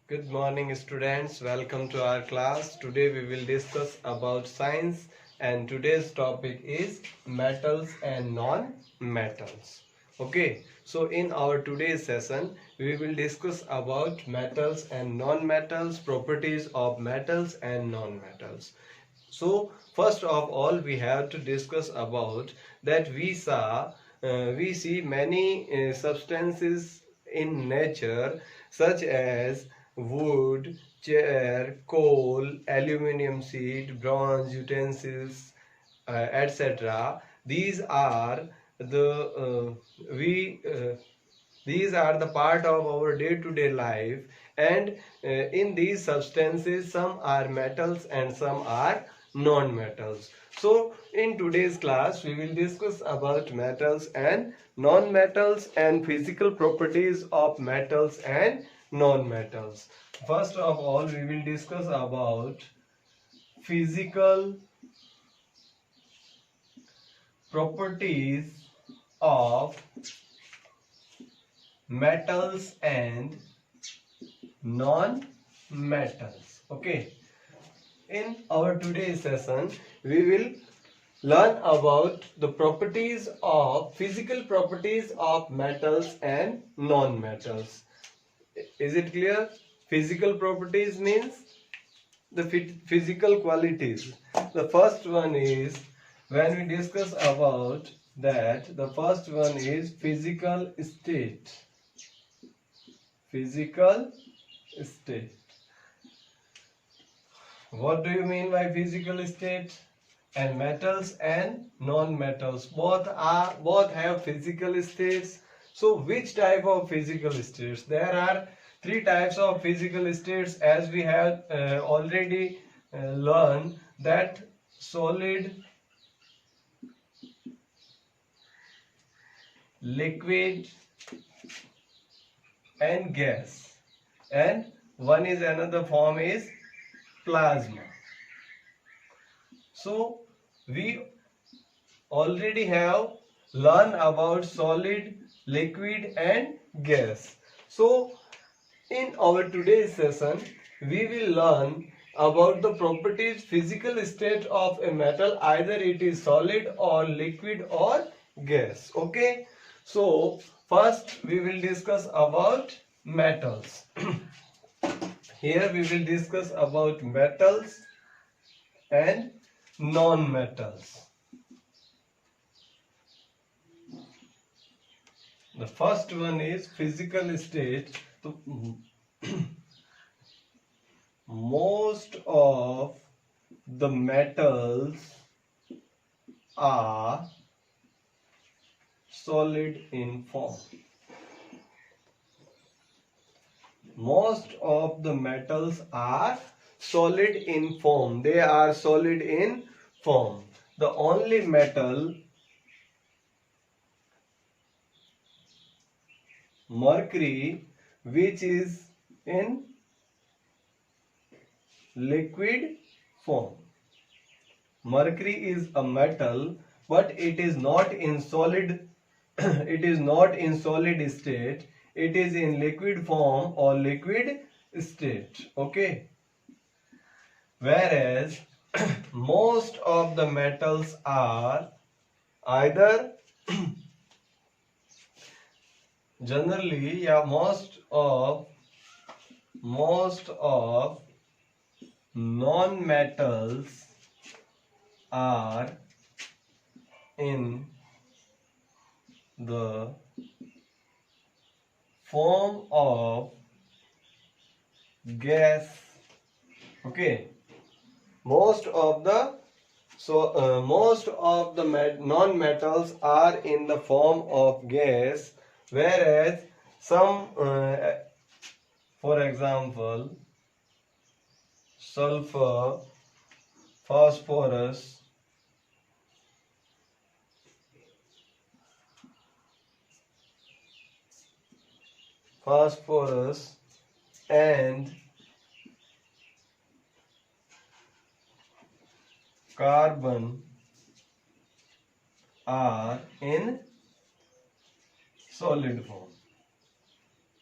Good morning students, welcome to our class. Today we will discuss about science and today's topic is metals and non-metals. Okay, so in our today's session we will discuss about metals and non-metals, properties of metals and non-metals. So first of all we have to discuss about that we see many substances in nature such as wood, chair, coal, aluminium sheet, bronze utensils, etc. These are the we these are the part of our day-to-day life, and in these substances some are metals and some are non-metals. So in today's class we will discuss about metals and non-metals and physical properties of metals and non-metals. First of all we will discuss about physical properties of metals and non-metals. Okay, in our today's session we will learn about the properties of physical properties of metals and non-metals. Is it clear? Physical properties means the physical qualities. The first one is, when we discuss about that, the first one is physical state. Physical state. What do you mean by physical state? And metals and non-metals both have physical states. So which type of physical states? There are three types of physical states, as we have already learned, that solid, liquid and gas, and one is another form is plasma. So we already have learned about solid, liquid and gas. So in our today's session we will learn about the properties, physical state of a metal, either it is solid or liquid or gas. Okay, so first we will discuss about metals. Here we will discuss about metals and non-metals. The first one is physical state. Most of the metals are solid in form. Most of the metals are solid in form. They are solid in form. The only metal, mercury, which is in liquid form. Mercury is a metal, but it is not in solid it is not in solid state. It is in liquid form or liquid state. Okay, whereas most of the metals are either generally, most of non-metals are in the form of gas. Okay, most of the non-metals are in the form of gas, whereas some for example sulfur, phosphorus, and carbon are in solid form.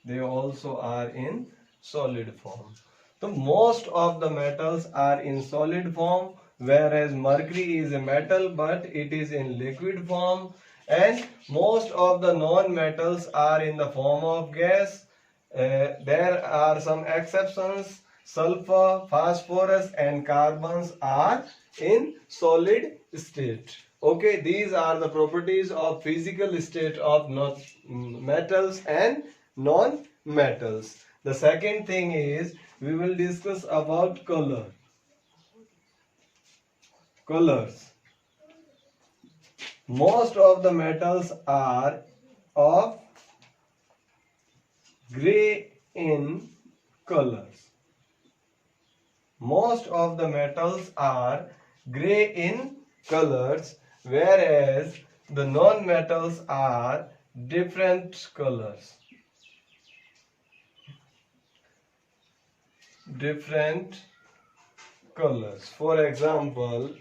They also are in solid form. So most of the metals are in solid form, whereas mercury is a metal but it is in liquid form, and most of the non-metals are in the form of gas. There are some exceptions. Sulfur, phosphorus and carbons are in solid state. Okay, these are the properties of physical state of metals and non-metals. The second thing is we will discuss about colors. Most of the metals are of gray in colors. Most of the metals are gray in colors, whereas the non-metals are different colors. Different colors. For example,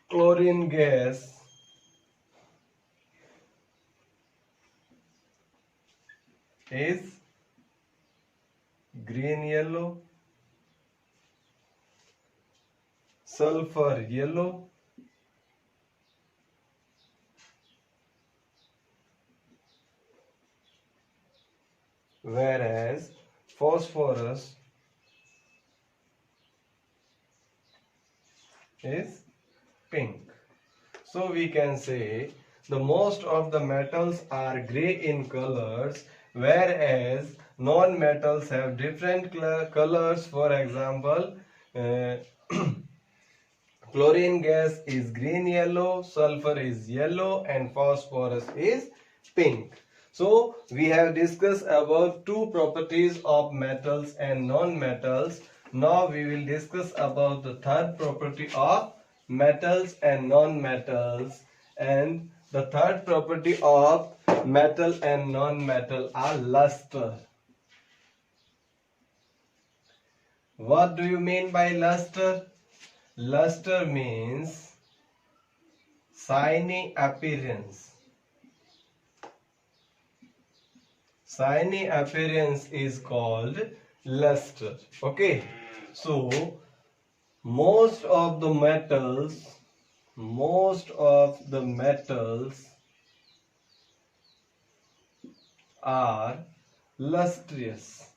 chlorine gas is green yellow, sulfur yellow, whereas phosphorus is pink. So we can say the most of the metals are gray in colors, whereas non-metals have different colors. For example, chlorine gas is green yellow, sulfur is yellow and phosphorus is pink. So we have discussed about two properties of metals and non-metals. Now we will discuss about the third property of metals and non-metals, and the third property of metal and non-metal are luster. What do you mean by luster? Luster means shiny appearance. Shiny appearance is called luster. Okay, so most of the metals are lustrous.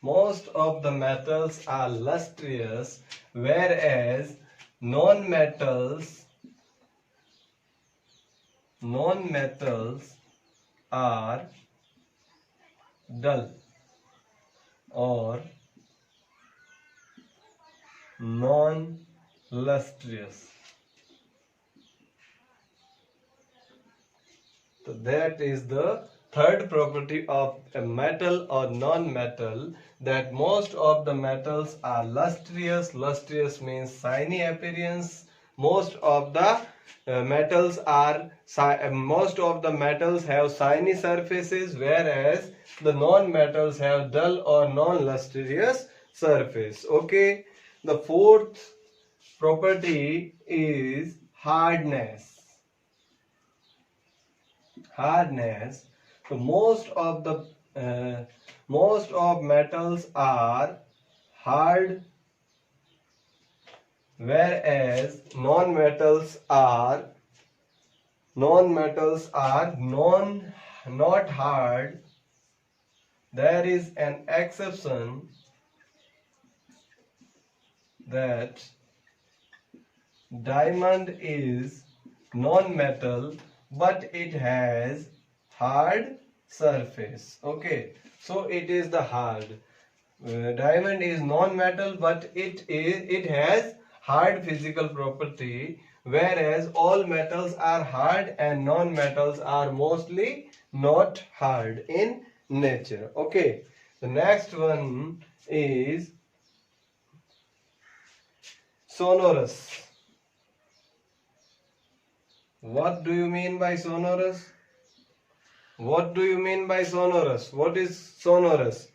Most of the metals are lustrous, whereas non-metals are dull or non-lustrous. So that is the third property of a metal or non-metal, that most of the metals are lustrous. Lustrous means shiny appearance. Most of the metals have shiny surfaces, whereas the non-metals have dull or non-lustrous surface. Okay, the fourth property is hardness. So most of metals are hard, whereas non-metals are not hard. There is an exception, that diamond is non-metal but it has hard surface. Okay, so it is the hard. Diamond is non-metal but it has hard physical property, whereas all metals are hard and non-metals are mostly not hard in nature. Okay, the next one is sonorous. What do you mean by sonorous? What do you mean by sonorous? What is sonorous?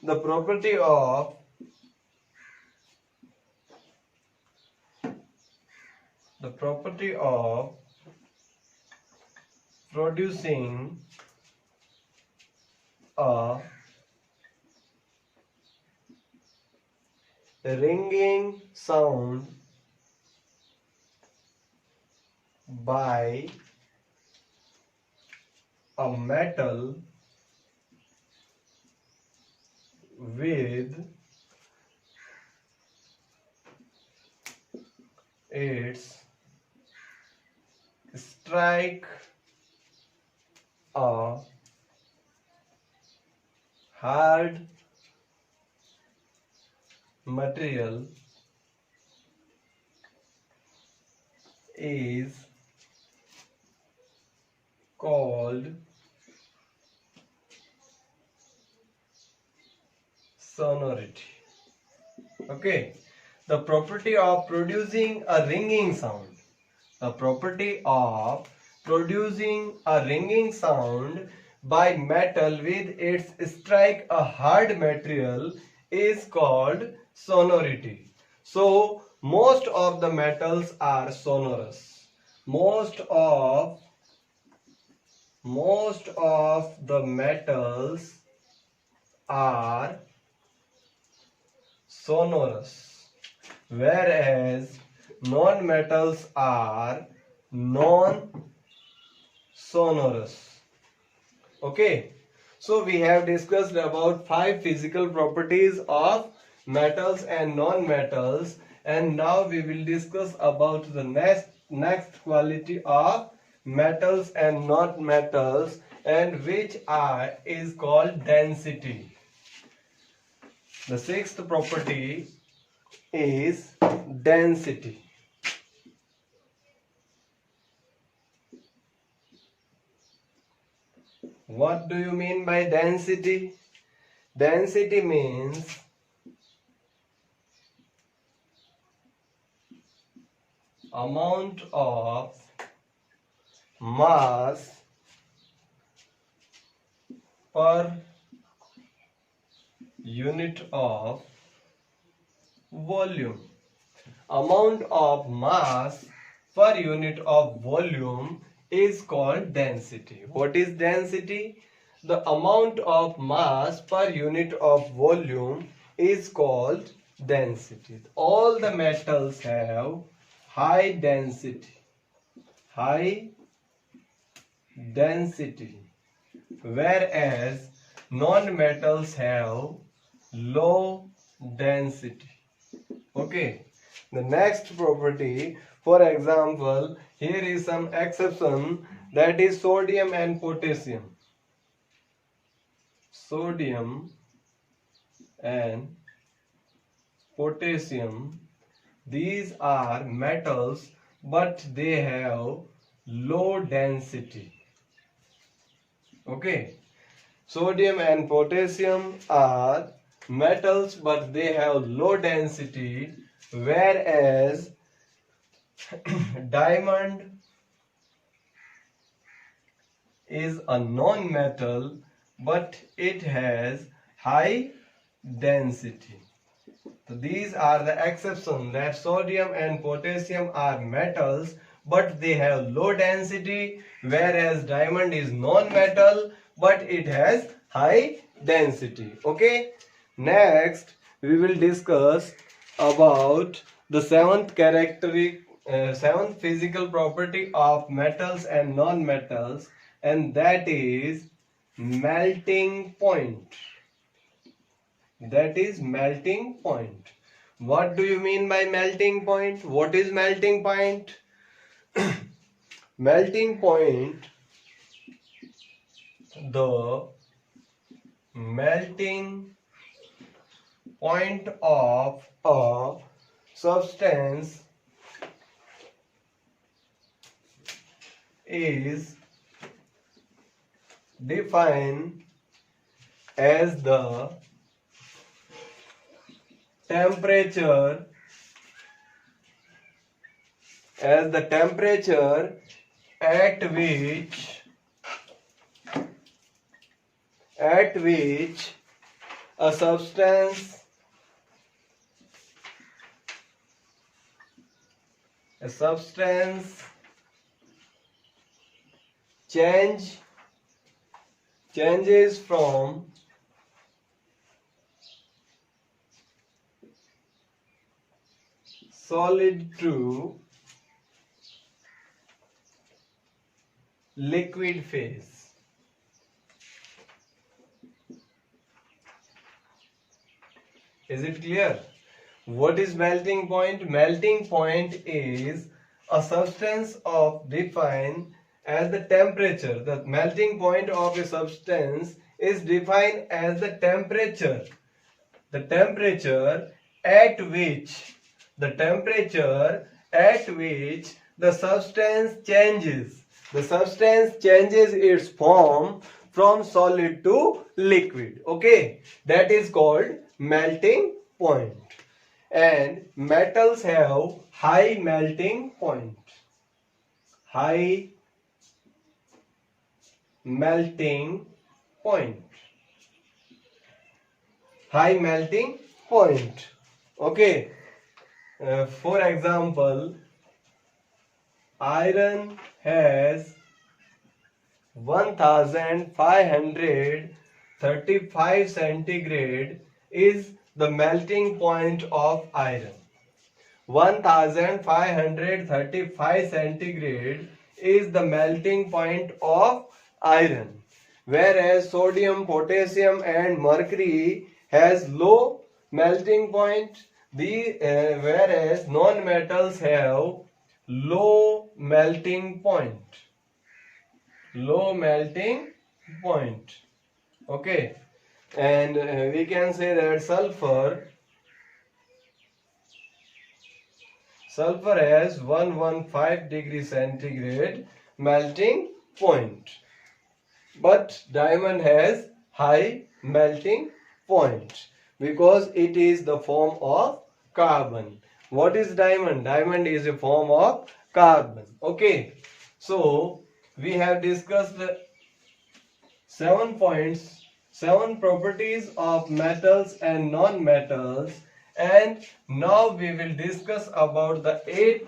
The property of producing a ringing sound by a metal with its strike a hard material is called sonority. Okay, the property of producing a ringing sound. The property of producing a ringing sound by metal with its strike a hard material is called sonority. So most of the metals are sonorous. Most of the metals are sonorous, whereas non-metals are non-sonorous. Okay, so we have discussed about 5 physical properties of metals and non-metals, and now we will discuss about the next quality of metals and non-metals, and which is called density. The 6th property is density. What do you mean by density? Density means amount of mass per unit of volume. Amount of mass per unit of volume is called density. What is density? The amount of mass per unit of volume is called density. All the metals have high density, whereas non-metals have low density. Okay, the next property, for example, here is some exception, that is sodium and potassium. Sodium and potassium, these are metals but they have low density. Okay, sodium and potassium are metals but they have low density, whereas diamond is a non-metal but it has high density. So these are the exceptions, that sodium and potassium are metals but they have low density, whereas diamond is non-metal but it has high density. Okay, next we will discuss about the seventh physical property of metals and non-metals, and that is melting point. That is melting point. What do you mean by melting point? What is melting point? Melting point, the melting point of a substance is defined as the temperature at which a substance changes from solid to liquid phase. Is it clear? What is melting point? Melting point is a substance of defined as the temperature. The melting point of a substance is defined as the temperature. The temperature at which the substance changes. The substance changes its form from solid to liquid. Okay, that is called melting point. And metals have high melting point. High melting point. High melting point. Okay. For example, iron has 1535 centigrade is the melting point of iron. 1535 centigrade is the melting point of iron. Whereas sodium, potassium and mercury has low melting point. Whereas non-metals have low melting point. Low melting point. Okay. And we can say that sulfur has 115 degree centigrade melting point. But diamond has high melting point because it is the form of carbon. What is diamond? Diamond is a form of carbon. Okay. So we have discussed 7 points, 7 properties of metals and non-metals, and now we will discuss about the eighth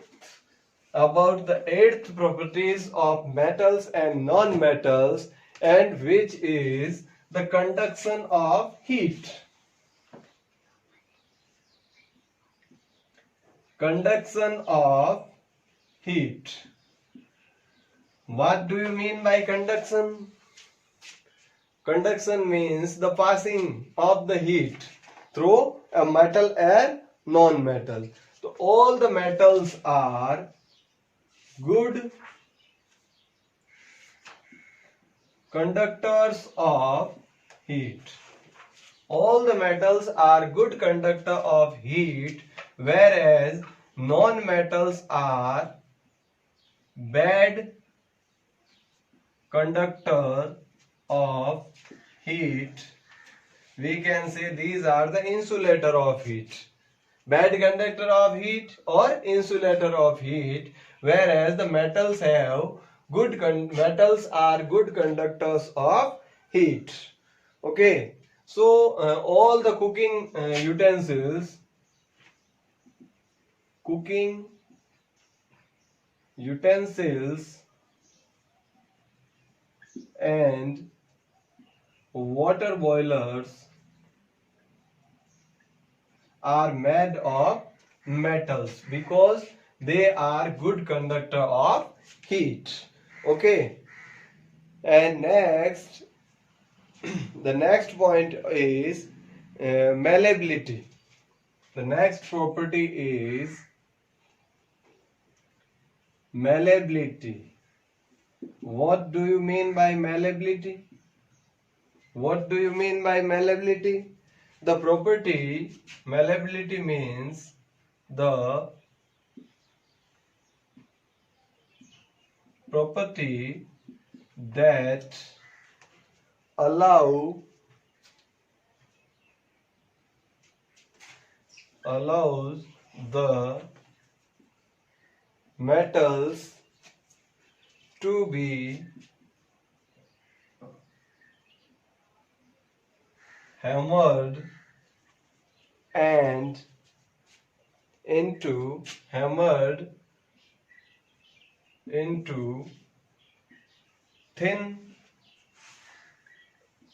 properties of metals and non-metals, and which is the conduction of heat. Conduction of heat. What do you mean by conduction? Conduction means the passing of the heat through a metal and non-metal. So all the metals are good conductors of heat. All the metals are good conductor of heat, whereas non-metals are bad conductor of heat. We can say these are the insulator of heat. Bad conductor of heat or insulator of heat, whereas the metals are good conductors of heat. Okay. So all the cooking utensils and water boilers are made of metals because they are good conductor of heat. Okay. And next, the next point is malleability. The next property is malleability. What do you mean by malleability? What do you mean by malleability? The property malleability means the property that allows the metals to be hammered into thin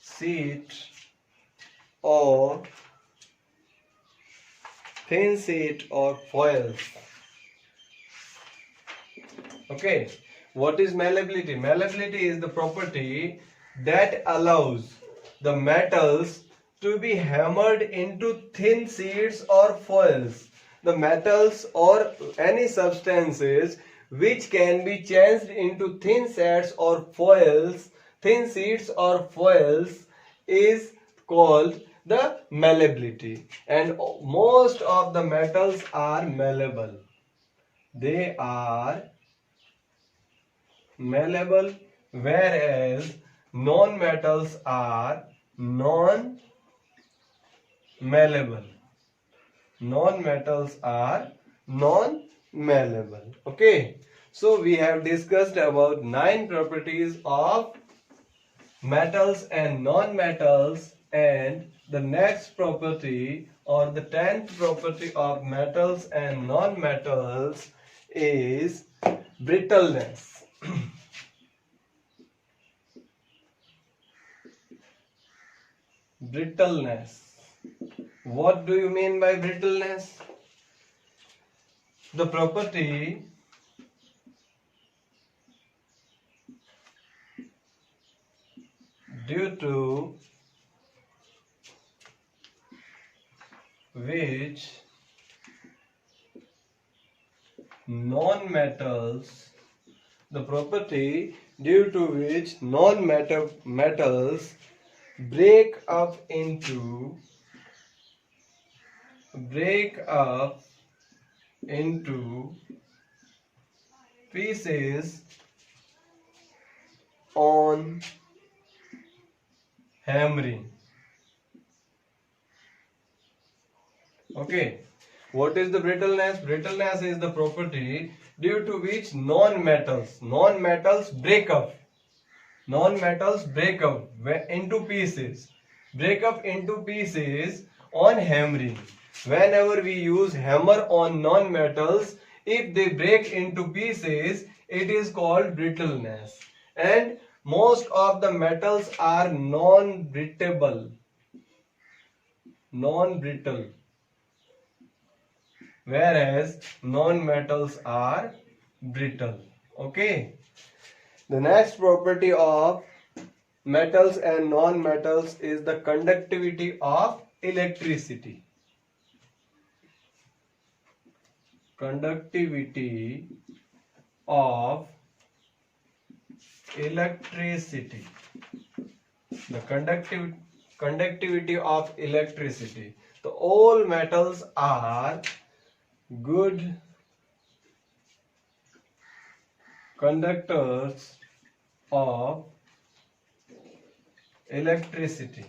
sheet or foils. Okay, what is malleability? Malleability is the property that allows the metals to be hammered into thin sheets or foils. The metals or any substances which can be changed into thin sheets or foils, is called the malleability. And most of the metals are malleable. They are malleable, whereas non-metals are non-malleable. Non-metals are non-malleable. Okay, so we have discussed about 9 properties of metals and non-metals, and the next property or the 10th property of metals and non-metals is brittleness. Brittleness. What do you mean by brittleness? The property due to which non-metals break up into pieces on hammering. Okay, what is the brittleness? Brittleness is the property due to which non-metals break up into pieces on hammering. Whenever we use hammer on non-metals, if they break into pieces, it is called brittleness. And most of the metals are non-brittle, whereas non-metals are brittle. Okay, the next property of metals and non-metals is the conductivity of electricity. Conductivity of electricity. The conductivity of electricity. So all metals are good conductors of electricity.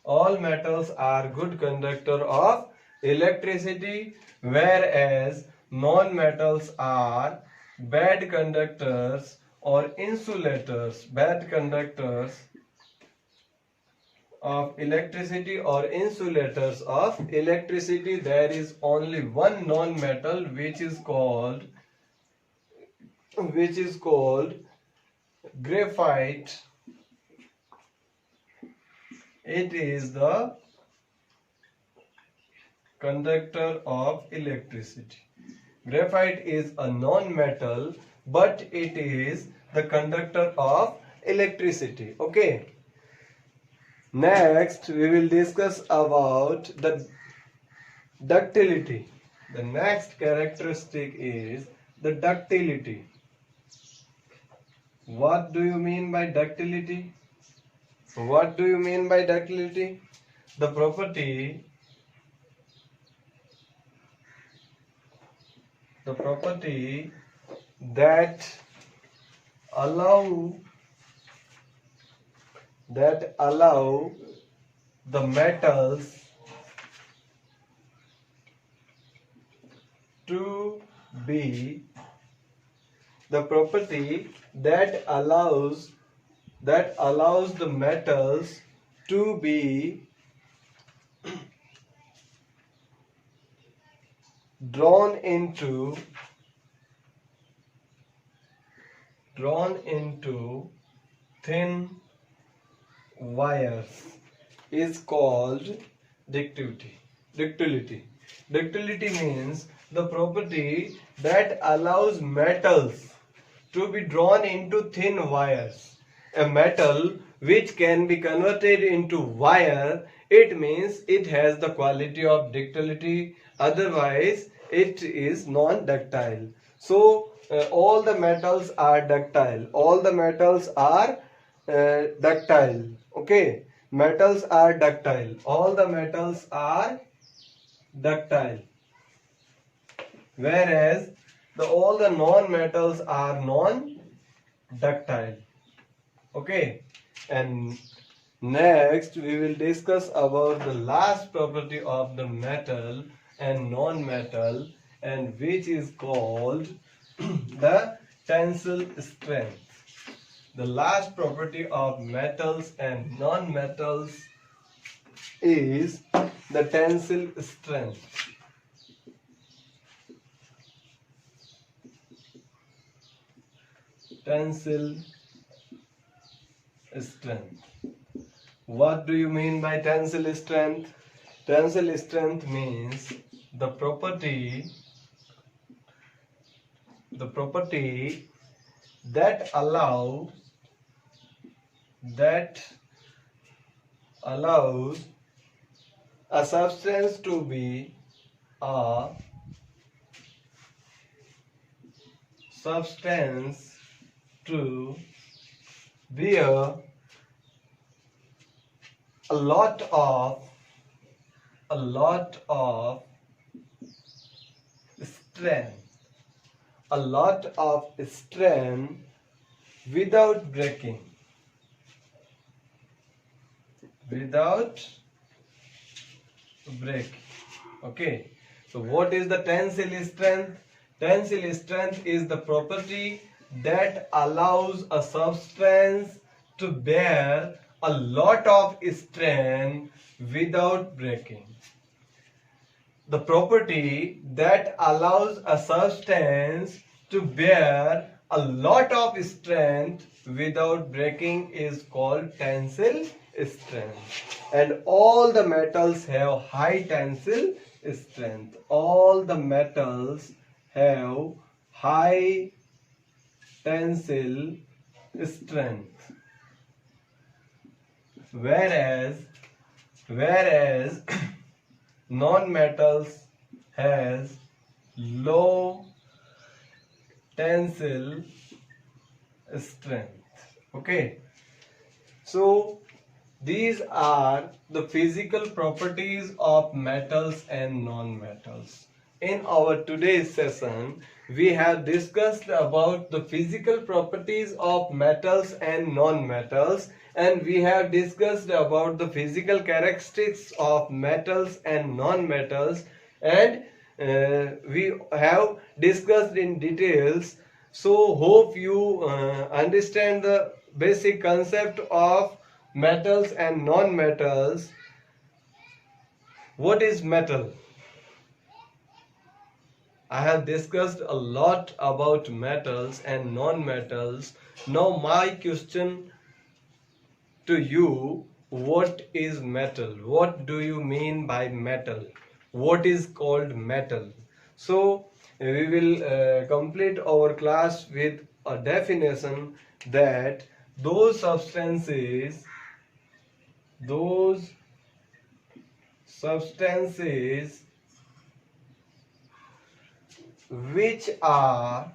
All metals are good conductor of electricity, whereas non-metals are bad conductors or insulators. Bad conductors of electricity or insulators of electricity. There is only one non-metal which is called graphite. It is the conductor of electricity. Graphite is a non-metal, but it is the conductor of electricity. Okay. Next, we will discuss about the ductility. The next characteristic is the ductility. What do you mean by ductility? What do you mean by ductility? The property that allow the metals to be the metals to be drawn into drawn into thin wires is called ductility. Ductility. Ductility means the property that allows metals to be drawn into thin wires. A metal which can be converted into wire, it means it has the quality of ductility, otherwise it is non-ductile. So all the metals are ductile. All the metals are ductile. Okay, metals are ductile. All the metals are ductile, whereas all the non-metals are non-ductile. Okay, and next we will discuss about the last property of the metal and non-metal, and which is called the tensile strength. The last property of metals and non-metals is the tensile strength. Tensile strength. What do you mean by tensile strength? Tensile strength means the property that allows a substance to be a bear a lot of strength without breaking. Okay, so what is the tensile strength? Tensile strength is the property that allows a substance to bear a lot of strain without breaking. The property that allows a substance to bear a lot of strength without breaking is called tensile strength. And all the metals have high tensile strength. All the metals have high tensile strength. Whereas non-metals has low tensile strength. Okay, so these are the physical properties of metals and non-metals. In our today's session, we have discussed about the physical properties of metals and non-metals, and we have discussed about the physical characteristics of metals and non-metals, and we have discussed in details. So hope you understand the basic concept of metals and non-metals. What is metal? I have discussed a lot about metals and non-metals. Now my question to you, what is metal? What do you mean by metal? What is called metal? So we will complete our class with a definition that those substances which are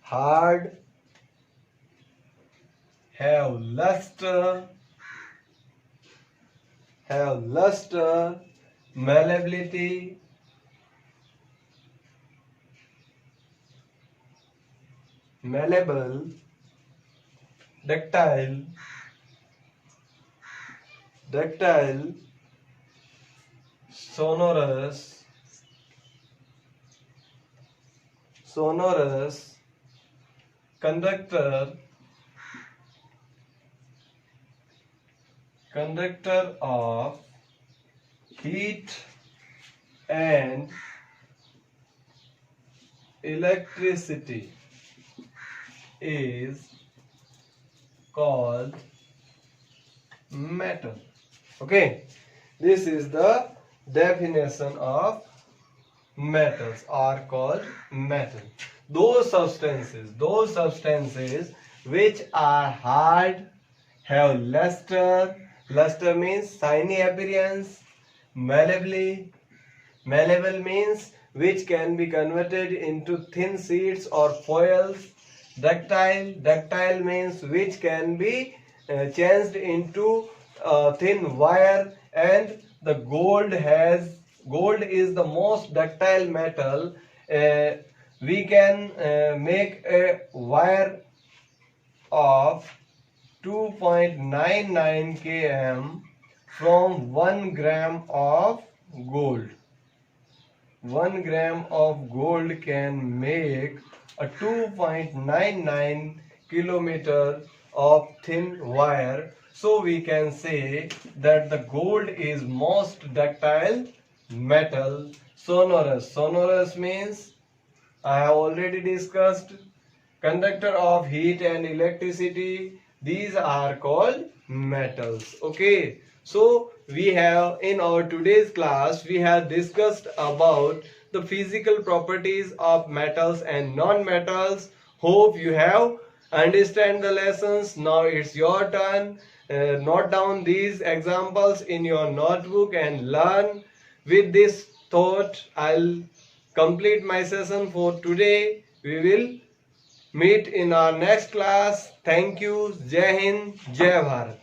hard, have luster, malleability, malleable, ductile, sonorous, conductor of heat and electricity is called metal. Okay, this is the definition of metals are called metal. Those substances which are hard, have luster. Luster means shiny appearance. Malleable means which can be converted into thin sheets or foils. Ductile means which can be changed into thin wire. And the gold is the most ductile metal. We can make a wire of 2.99 km from 1 gram of gold. 1 gram of gold can make a 2.99 kilometer of thin wire. So we can say that the gold is most ductile metal. Sonorous means I have already discussed. Conductor of heat and electricity, these are called metals. Okay, so we have in our today's class we have discussed about the physical properties of metals and non-metals. Hope you have understand the lessons. Now it's your turn. Note down these examples in your notebook and learn. With this thought, I'll complete my session for today. We will meet in our next class. Thank you. Jai Hind, Jai Bharat.